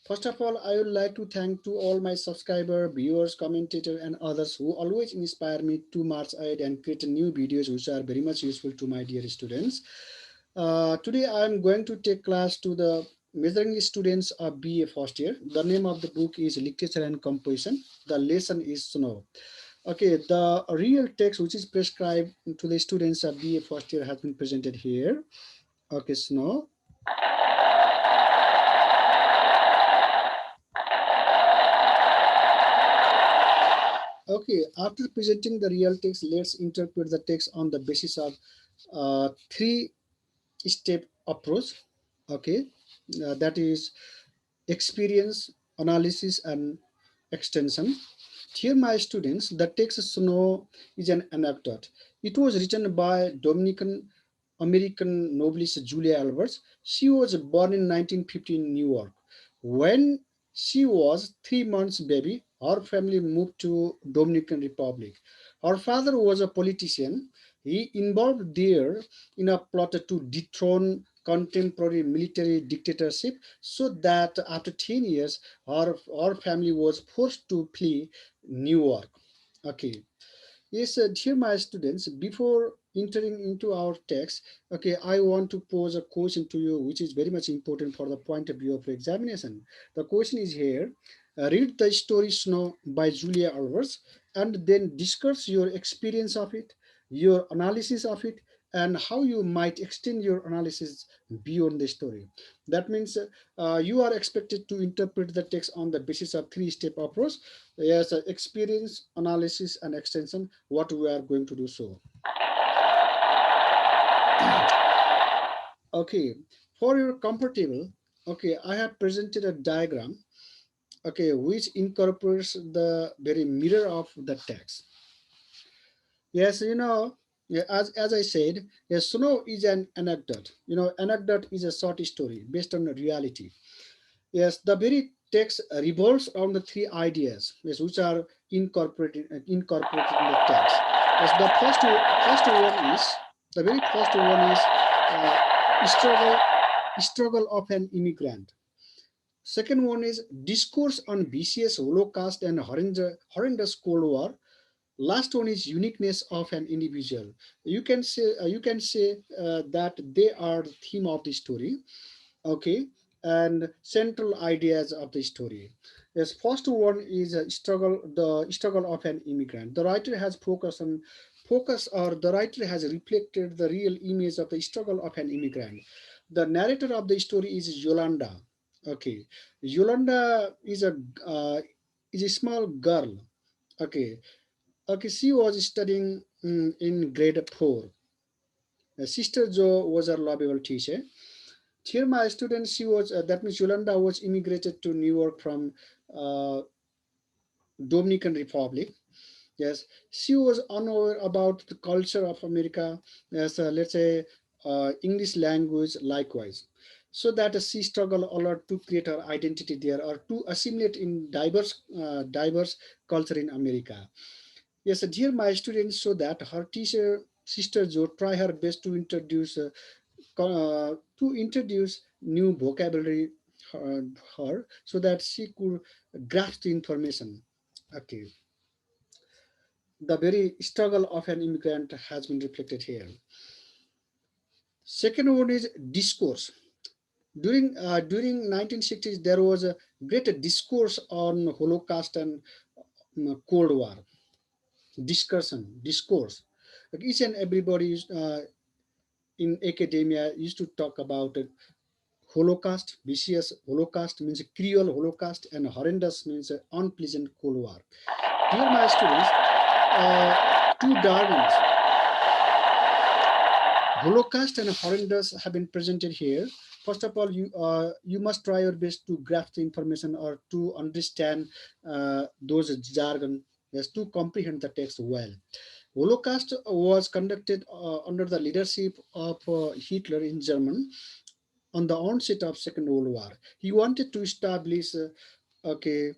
First of all, I would like to thank to all my subscriber, viewers, commentator, and others who always inspire me to march ahead and create new videos which are very much useful to my dear students. Today, I am going to take class to the measuring students of BA first year. The name of the book is Literature and Composition. The lesson is Snow. Okay, the real text which is prescribed to the students of BA first year has been presented here. Okay, Snow. Okay, after presenting the real text, let's interpret the text on the basis of three-step approach. Okay, that is experience, analysis, and extension. Here, my students, the text Snow is an anecdote. It was written by Dominican American novelist Julia Alvarez. She was born in 1950 in New York. When she was 3 months baby, her family moved to Dominican Republic. Her father was a politician. He involved there in a plot to dethrone contemporary military dictatorship, so that after 10 years, our family was forced to flee New York. Okay. Yes, dear my students, before entering into our text, okay, I want to pose a question to you, which is very much important for the point of view of examination. The question is here, read the story Snow by Julia Alvarez and then discuss your experience of it, your analysis of it, and how you might extend your analysis beyond the story. That means you are expected to interpret the text on the basis of three-step approach. Yes, experience, analysis, and extension, what we are going to do so. Okay, for your comfortable, okay, I have presented a diagram, okay, which incorporates the very mirror of the text. Yes, yeah, as I said, yes, Snow is an anecdote. Anecdote is a short story based on reality. Yes, the very text revolves around the three ideas, yes, which are incorporated in the text. Yes, first one is the very first one is struggle struggle of an immigrant. Second one is discourse on vicious Holocaust and horrendous Cold War. Last one is uniqueness of an individual. You can say that they are the theme of the story. Okay, and central ideas of the story. Yes, first one is the struggle of an immigrant. The writer has the writer has reflected the real image of the struggle of an immigrant. The narrator of the story is Yolanda. Okay, Yolanda is a small girl. Okay, okay, she was studying in grade 4. Sister Joe was her lovable teacher. Here, my student, that means Yolanda was immigrated to New York from uh, Dominican Republic. Yes, she was unaware about the culture of America, as let's say English language likewise. So that she struggled a lot to create her identity there or to assimilate in diverse culture in America. Yes, dear my students, so that her teacher, Sister Jo, try her best to introduce new vocabulary her, her so that she could grasp the information. Okay, the very struggle of an immigrant has been reflected here. Second one is discourse. During 1960s, there was a great discourse on Holocaust and Cold War. Discourse. Like each and everybody in academia used to talk about Holocaust. Vicious Holocaust means cruel Holocaust, and horrendous means unpleasant Cold War. Dear my students, two Darwins, Holocaust and horrendous have been presented here. First of all, you must try your best to grasp the information or to understand those jargon, yes, to comprehend the text well. Holocaust was conducted under the leadership of Hitler in Germany on the onset of Second World War. He wanted to establish okay,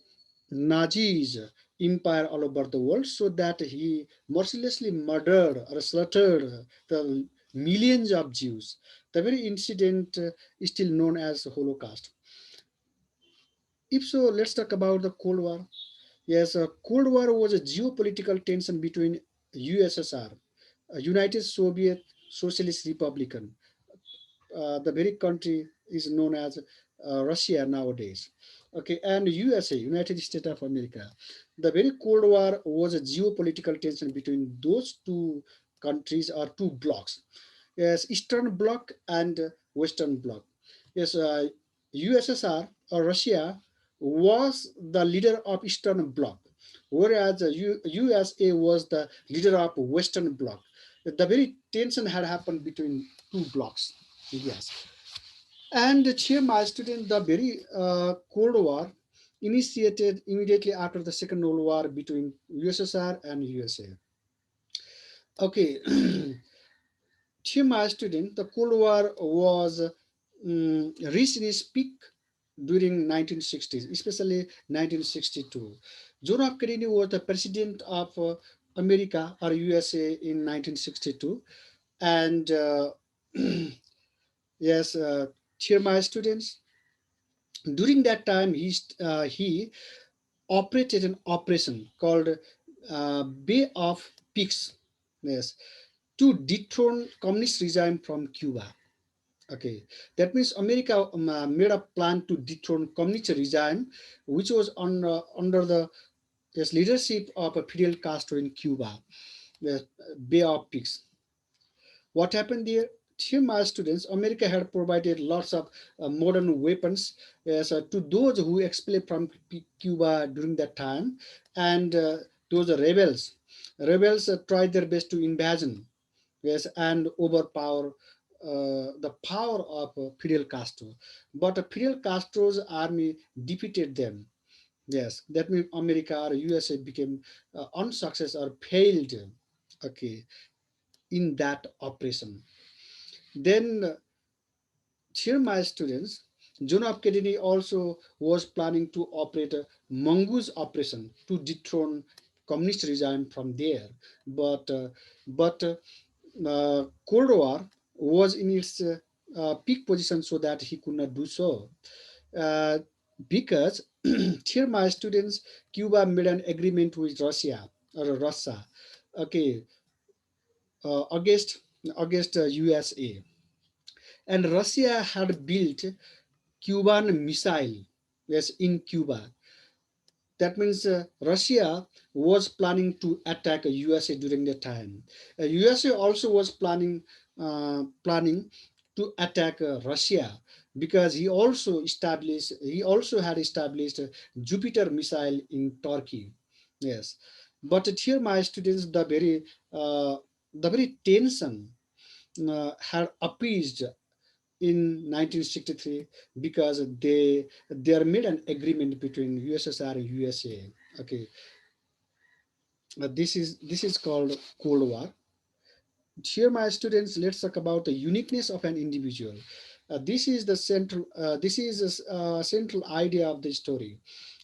Nazis empire all over the world, so that he mercilessly murdered or slaughtered the millions of Jews. The very incident is still known as Holocaust. If so, let's talk about the Cold War. Yes, Cold War was a geopolitical tension between USSR, United Soviet Socialist Republican. The very country is known as Russia nowadays. Okay, and USA, United States of America. The very Cold War was a geopolitical tension between those two countries or two blocks. Yes, Eastern Bloc and Western Bloc. Yes, USSR or Russia was the leader of Eastern Bloc, whereas USA was the leader of Western Bloc. The very tension had happened between two blocks. Yes, and here my student, the very Cold War initiated immediately after the Second World War between USSR and USA. Okay, here my student, the Cold War was reached its peak during 1960s, especially 1962. John F. Kennedy was the president of America or USA in 1962, and yes, here my students, during that time, he operated an operation called Bay of Pigs, yes, to dethrone communist regime from Cuba. Okay, that means America made a plan to dethrone communist regime, which was under the yes, leadership of Fidel Castro in Cuba, the Bay of Pigs. What happened there? Here, my students, America had provided lots of modern weapons yes, to those who escaped from Cuba during that time, and those rebels. Rebels tried their best to invasion, yes, and overpower the power of Fidel Castro. But Fidel Castro's army defeated them. Yes, that means America or USA became unsuccessful or failed. Okay, in that operation. Then here, my students, John F. Kennedy also was planning to operate a mongoose operation to dethrone communist regime from there. But Cold War was in its peak position, so that he could not do so. Uh, because here, my students, Cuba made an agreement with Russia or Russia. Okay, against USA, and Russia had built Cuban missile, yes, in Cuba. That means Russia was planning to attack USA during that time. USA also was planning to attack Russia, because he also had established a Jupiter missile in Turkey. Yes, but here, my students, uh, the very tension had appeased in 1963, because they are made an agreement between USSR and USA. Okay, this is called Cold War. Here, my students, let's talk about the uniqueness of an individual. This is the central. This is a central idea of the story,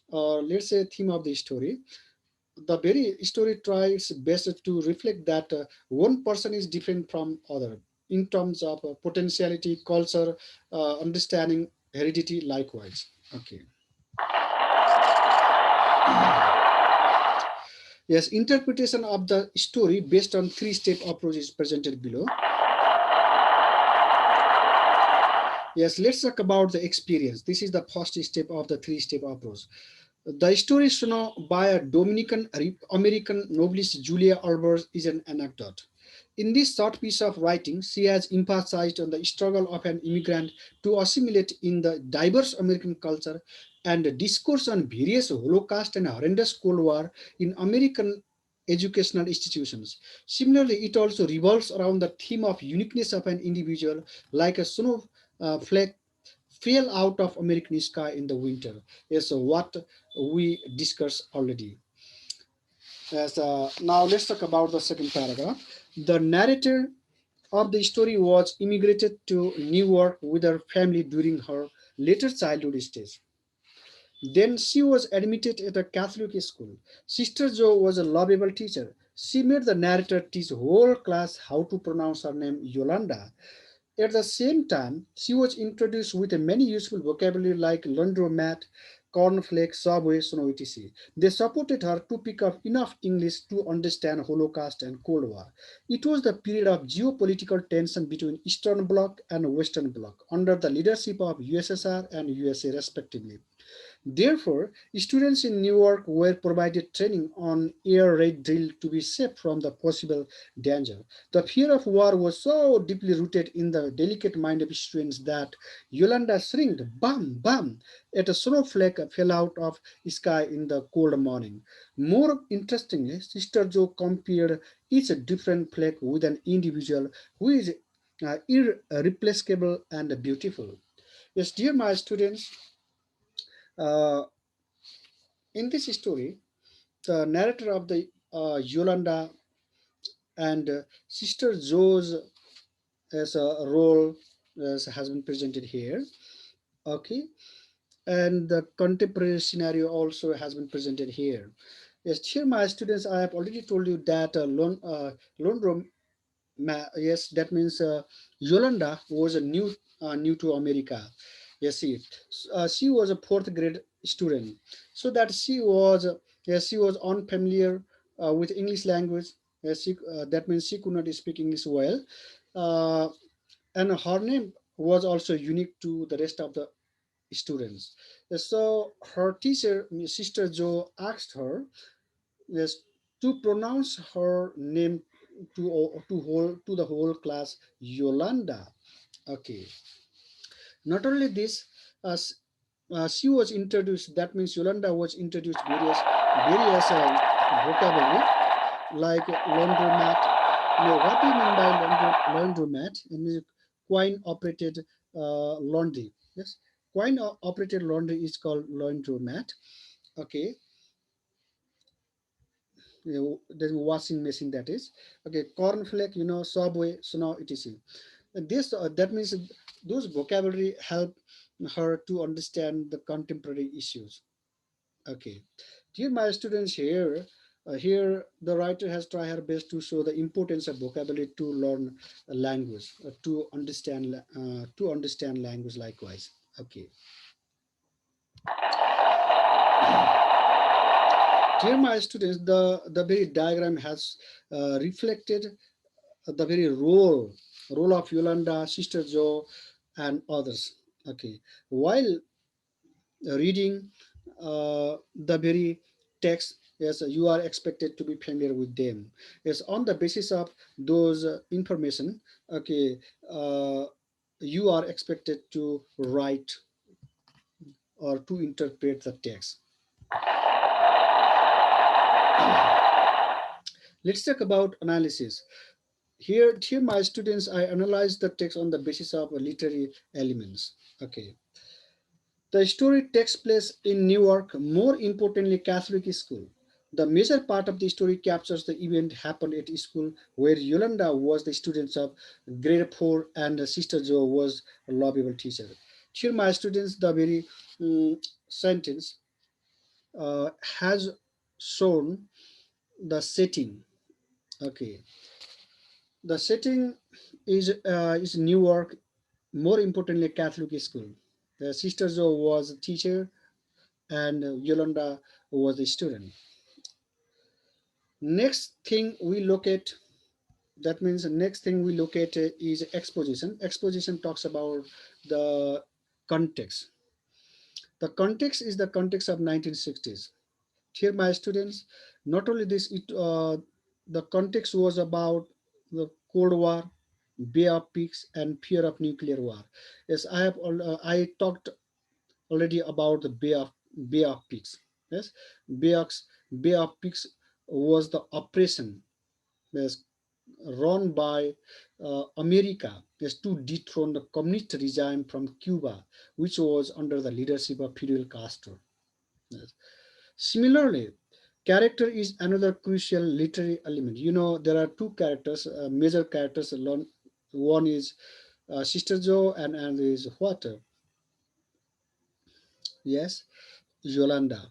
or let's say theme of the story. The very story tries best to reflect that one person is different from other in terms of potentiality, culture, understanding, heredity, likewise. Okay. Yes, interpretation of the story based on three-step approach is presented below. Yes, let's talk about the experience. This is the first step of the three-step approach. The story shown by a Dominican American novelist Julia Alvarez is an anecdote. In this short piece of writing, she has emphasized on the struggle of an immigrant to assimilate in the diverse American culture and discourse on various Holocaust and horrendous Cold War in American educational institutions. Similarly, it also revolves around the theme of uniqueness of an individual, like a snowflake fell out of American sky in the winter. Yes, so what we discussed already. Yes, now let's talk about the second paragraph. The narrator of the story was immigrated to New York with her family during her later childhood stage. Then she was admitted at a Catholic school. Sister Jo was a lovable teacher. She made the narrator teach whole class how to pronounce her name Yolanda. At the same time, she was introduced with a many useful vocabulary like laundromat, cornflake, subway, snow, etc. They supported her to pick up enough English to understand Holocaust and Cold War. It was the period of geopolitical tension between Eastern Bloc and Western Bloc under the leadership of USSR and USA respectively. Therefore, students in New York were provided training on air raid drill to be safe from the possible danger. The fear of war was so deeply rooted in the delicate mind of students that Yolanda shrieked, "Bam, bam!" at a snowflake fell out of sky in the cold morning. More interestingly, Sister Joe compared each different flake with an individual who is irreplaceable and beautiful. Yes, dear my students, uh, in this story, the narrator of the Yolanda and Sister Joe's as a role as has been presented here. Okay, and the contemporary scenario also has been presented here. Yes, here my students, I have already told you that Lone yes, that means Yolanda was a new to America. Yes, she was a fourth grade student, so that she was unfamiliar with English language. That means she could not speak English well, uh, and her name was also unique to the rest of the students. So her teacher, Sister Joe, asked her, yes, to pronounce her name to the whole class, Yolanda. Okay. Not only this, she was introduced. That means Yolanda was introduced various vocabulary like laundromat. Now, what do you mean by laundromat? It means coin operated laundry. Yes, coin operated laundry is called laundromat. Okay, the washing machine, that is. Okay, cornflake, subway, snow, etc. This that means those vocabulary help her to understand the contemporary issues. Okay, dear my students, here the writer has tried her best to show the importance of vocabulary to learn a language, to understand language likewise. Okay, dear my students, the very diagram has reflected the very role of Yolanda, Sister Joe, and others. Okay, while reading the very text, yes, you are expected to be familiar with them. Yes, on the basis of those information, okay, uh, you are expected to write or to interpret the text. Let's talk about analysis. Here, my students, I analyze the text on the basis of literary elements. Okay, the story takes place in Newark, more importantly, Catholic school. The major part of the story captures the event happened at school where Yolanda was the student of grade 4 and Sister Joe was a lovable teacher. Here, my students, the very sentence has shown the setting. Okay, the setting is Newark, more importantly, Catholic school. The Sister Joe was a teacher and Yolanda was a student. Next thing we look at, that means the next thing we look at is exposition. Exposition talks about the context. The context is the context of 1960s. Here, my students, not only this, the context was about the Cold War, Bay of Pigs, and fear of nuclear war. Yes, I talked already about the Bay of Pigs. Yes, Bay of, Bay of Pigs was the oppression, yes, run by America, yes, to dethrone the communist regime from Cuba, which was under the leadership of Fidel Castro. Yes. Similarly, character is another crucial literary element. There are two characters, major characters. One is Sister Joe, and is what? Yes, Yolanda.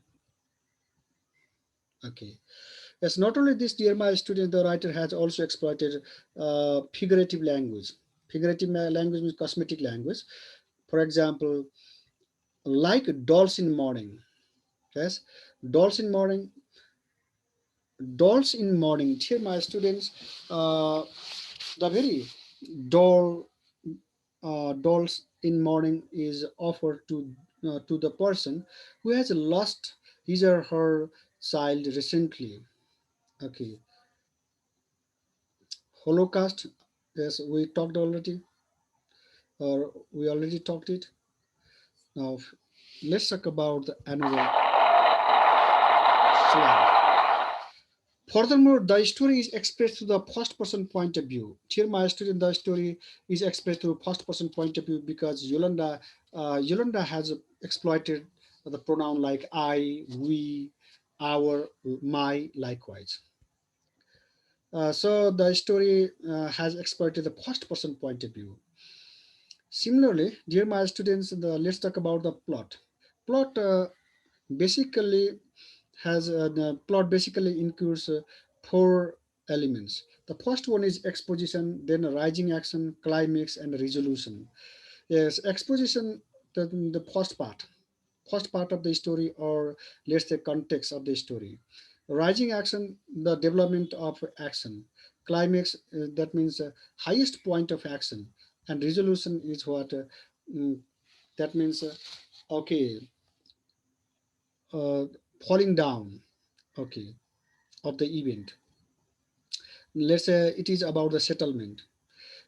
Okay. Yes, not only this, dear my students, the writer has also exploited figurative language. Figurative language means cosmetic language. For example, like dolls in morning. Yes, dolls in morning. Dolls in morning. Here, my students, the very doll dolls in morning is offered to the person who has lost his or her child recently. Okay, Holocaust. Yes, we talked already, or we already talked it. Now, let's talk about the another slide. Furthermore, the story is expressed through the first person point of view. Here, my student, the story is expressed through first person point of view because Yolanda has exploited the pronoun like I, we, our, my, likewise. So the story has exploited the first person point of view. Similarly, dear my students, let's talk about the plot. Plot basically the plot basically includes four elements. The first one is exposition, then rising action, climax, and resolution. Yes, exposition, the first part of the story, or let's say context of the story. Rising action, the development of action. Climax, that means highest point of action, and resolution is what mm, that means. Okay, uh, falling down. Okay, of the event. Let's say it is about the settlement.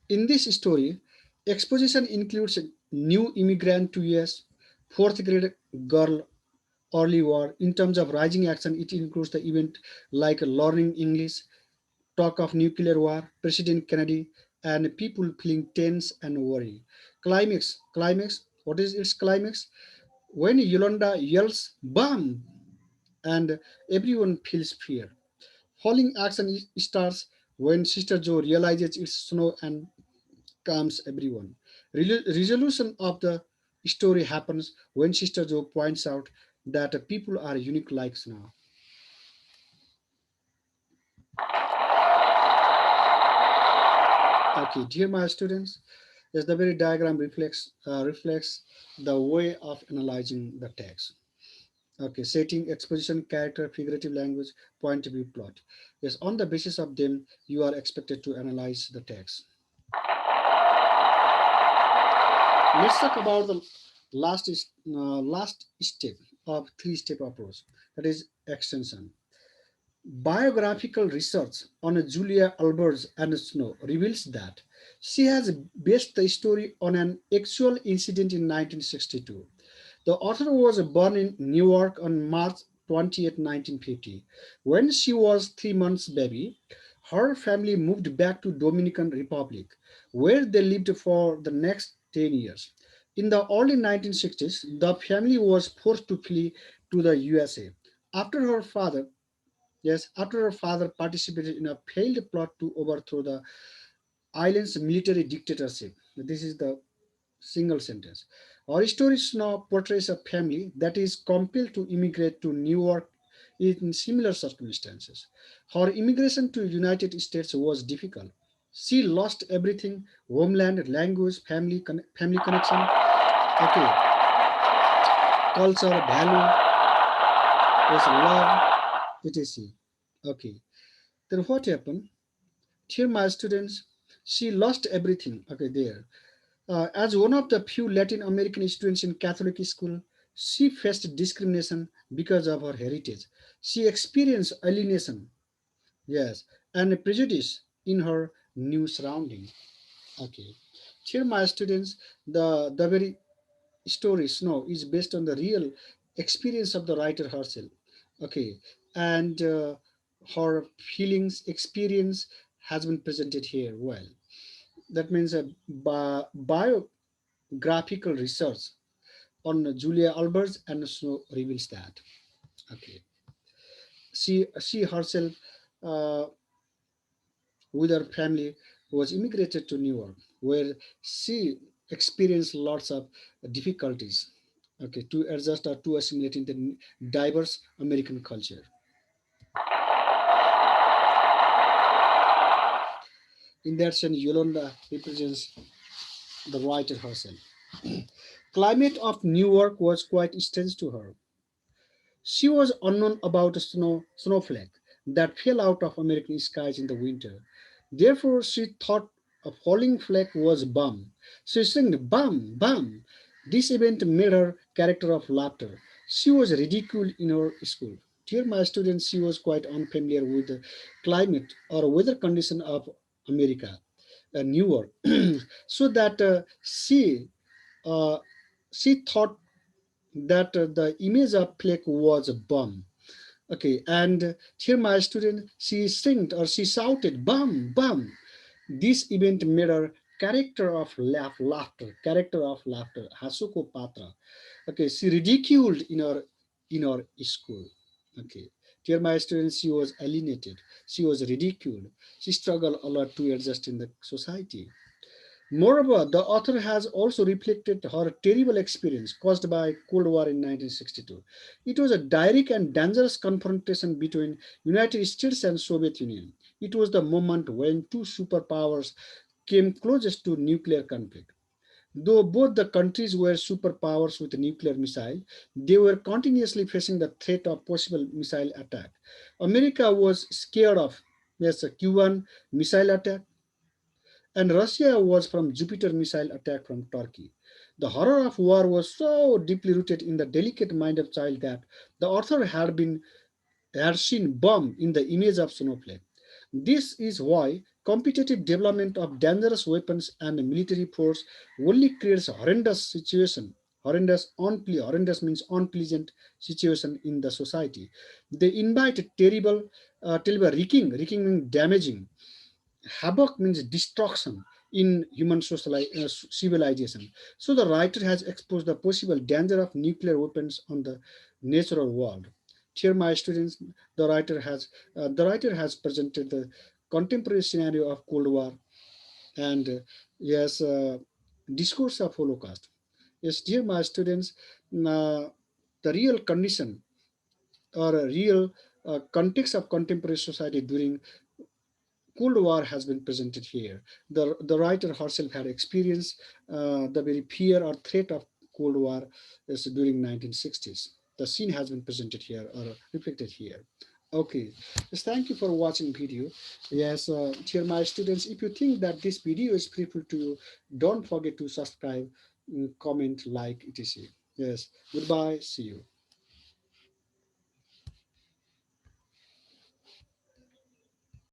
In this story, exposition includes a new immigrant to US, fourth grade girl, early war. In terms of rising action, it includes the event like learning English, talk of nuclear war, President Kennedy, and people feeling tense and worry. Climax. What is its climax? When Yolanda yells "Bam!" and everyone feels fear. Falling action starts when Sister Joe realizes it's snow and calms everyone. Resolution of the story happens when Sister Joe points out that people are unique like snow. Okay, dear my students, yes, the very diagram reflects the way of analyzing the text. Okay, setting, exposition, character, figurative language, point of view, plot. Yes, on the basis of them, you are expected to analyze the text. Let's talk about the last step of three-step approach. That is extension. Biographical research on Julia Alvarez and Snow reveals that she has based the story on an actual incident in 1962. The author was born in Newark on March 20th, 1950. When she was 3 months baby, her family moved back to Dominican Republic, where they lived for the next 10 years. In the early 1960s, the family was forced to flee to the USA. After her father, yes, after her father participated in a failed plot to overthrow the island's military dictatorship. This is the single sentence. Our story now portrays a family that is compelled to immigrate to New York in similar circumstances. Her immigration to United States was difficult. She lost everything: homeland, language, family connection, okay, culture, value, yes, love, etc. Okay. Then what happened? Here, my students, she lost everything. Okay, there. As one of the few Latin American students in Catholic school, she faced discrimination because of her heritage. She experienced alienation, yes, and prejudice in her new surrounding. Okay. Here, my students, the very story Snow is based on the real experience of the writer herself. Okay, and her feelings, experience has been presented here well. That means biographical research on Julia Alvarez and Snow reveals that. Okay, she herself uh, with her family was immigrated to New York, where she experienced lots of difficulties. Okay, to adjust or to assimilate in the diverse American culture. In that sense, Yolanda represents the writer herself. Climate of New York was quite strange to her. She was unknown about a snowflake that fell out of American skies in the winter. Therefore, she thought a falling flake was bum. She sang bum, bum. This event made her character of laughter. She was ridiculed in her school. Dear my students, she was quite unfamiliar with the climate or weather condition of America, New York, so that uh, she thought that the image of plague was a bomb. Okay, and here my student, she singed or she shouted, bum, bum. This event made her character of laughter, Hasuko Patra. Okay, she ridiculed in her school. Okay, dear my students, she was alienated, she was ridiculed, she struggled a lot to adjust in the society. Moreover, the author has also reflected her terrible experience caused by Cold War in 1962. It was a direct and dangerous confrontation between United States and Soviet Union. It was the moment when two superpowers came closest to nuclear conflict. Though both the countries were superpowers with nuclear missile, they were continuously facing the threat of possible missile attack. America was scared of yes, a Cuban missile attack, and Russia was from Jupiter missile attack from Turkey. The horror of war was so deeply rooted in the delicate mind of child that the author had seen bomb in the image of snowflake. This is why competitive development of dangerous weapons and military force only creates a horrendous situation. Horrendous means unpleasant situation in the society. They invite terrible wreaking means damaging. Havoc means destruction in human civilization. So the writer has exposed the possible danger of nuclear weapons on the natural world. Here, my students, the writer has presented the contemporary scenario of Cold War and yes, discourse of Holocaust. Yes, dear my students, the real condition or a real context of contemporary society during Cold War has been presented here. The writer herself had experienced the very fear or threat of Cold War is during 1960s. The scene has been presented here or reflected here. Okay, yes, thank you for watching video. Yes, dear my students, if you think that this video is helpful to you, don't forget to subscribe, comment, like, etc. Yes, goodbye, see you.